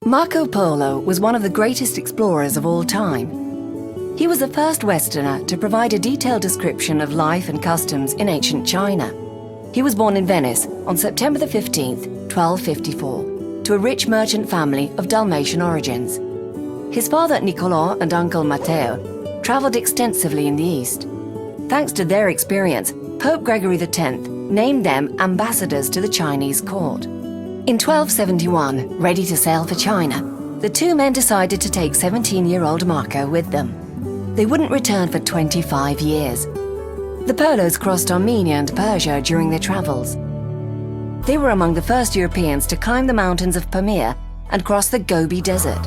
Marco Polo was one of the greatest explorers of all time. He was the first Westerner to provide a detailed description of life and customs in ancient China. He was born in Venice on September 15th, 1254, to a rich merchant family of Dalmatian origins. His father Nicolò and uncle Matteo traveled extensively in the East. Thanks to their experience, Pope Gregory X named them ambassadors to the Chinese court. In 1271, ready to sail for China, the two men decided to take 17-year-old Marco with them. They wouldn't return for 25 years. The Polos crossed Armenia and Persia during their travels. They were among the first Europeans to climb the mountains of Pamir and cross the Gobi Desert.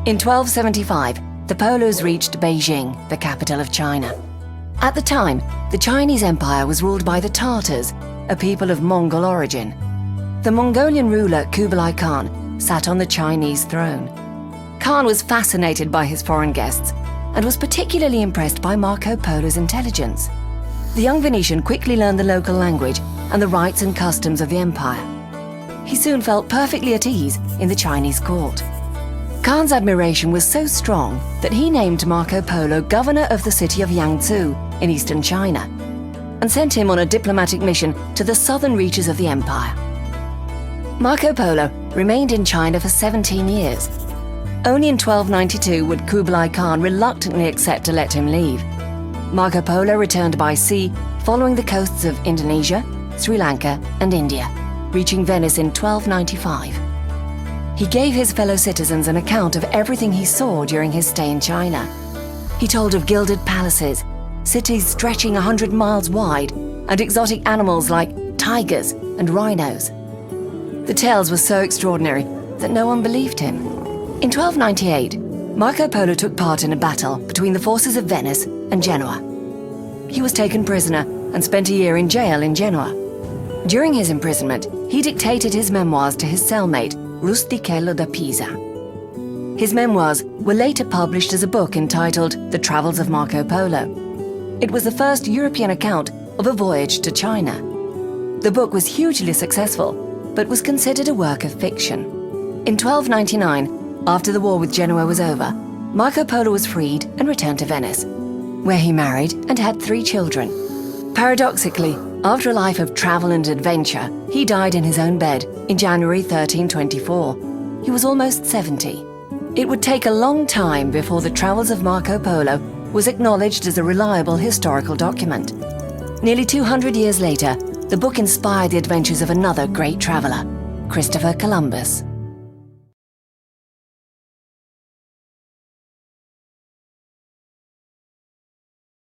In 1275, the Polos reached Beijing, the capital of China. At the time, the Chinese Empire was ruled by the Tartars, a people of Mongol origin. The Mongolian ruler Kublai Khan sat on the Chinese throne. Khan was fascinated by his foreign guests and was particularly impressed by Marco Polo's intelligence. The young Venetian quickly learned the local language and the rites and customs of the empire. He soon felt perfectly at ease in the Chinese court. Khan's admiration was so strong that he named Marco Polo governor of the city of Yangzhou in eastern China and sent him on a diplomatic mission to the southern reaches of the empire. Marco Polo remained in China for 17 years. Only in 1292 would Kublai Khan reluctantly accept to let him leave. Marco Polo returned by sea, following the coasts of Indonesia, Sri Lanka, and India, reaching Venice in 1295. He gave his fellow citizens an account of everything he saw during his stay in China. He told of gilded palaces, cities stretching 100 miles wide, and exotic animals like tigers and rhinos. The tales were so extraordinary that no one believed him. In 1298, Marco Polo took part in a battle between the forces of Venice and Genoa. He was taken prisoner and spent a year in jail in Genoa. During his imprisonment, he dictated his memoirs to his cellmate, Rustichello da Pisa. His memoirs were later published as a book entitled The Travels of Marco Polo. It was the first European account of a voyage to China. The book was hugely successful, but was considered a work of fiction. In 1299, after the war with Genoa was over, Marco Polo was freed and returned to Venice, where he married and had 3 children. Paradoxically, after a life of travel and adventure, he died in his own bed in January 1324. He was almost 70. It would take a long time before the travels of Marco Polo was acknowledged as a reliable historical document. Nearly 200 years later, the book inspired the adventures of another great traveler, Christopher Columbus.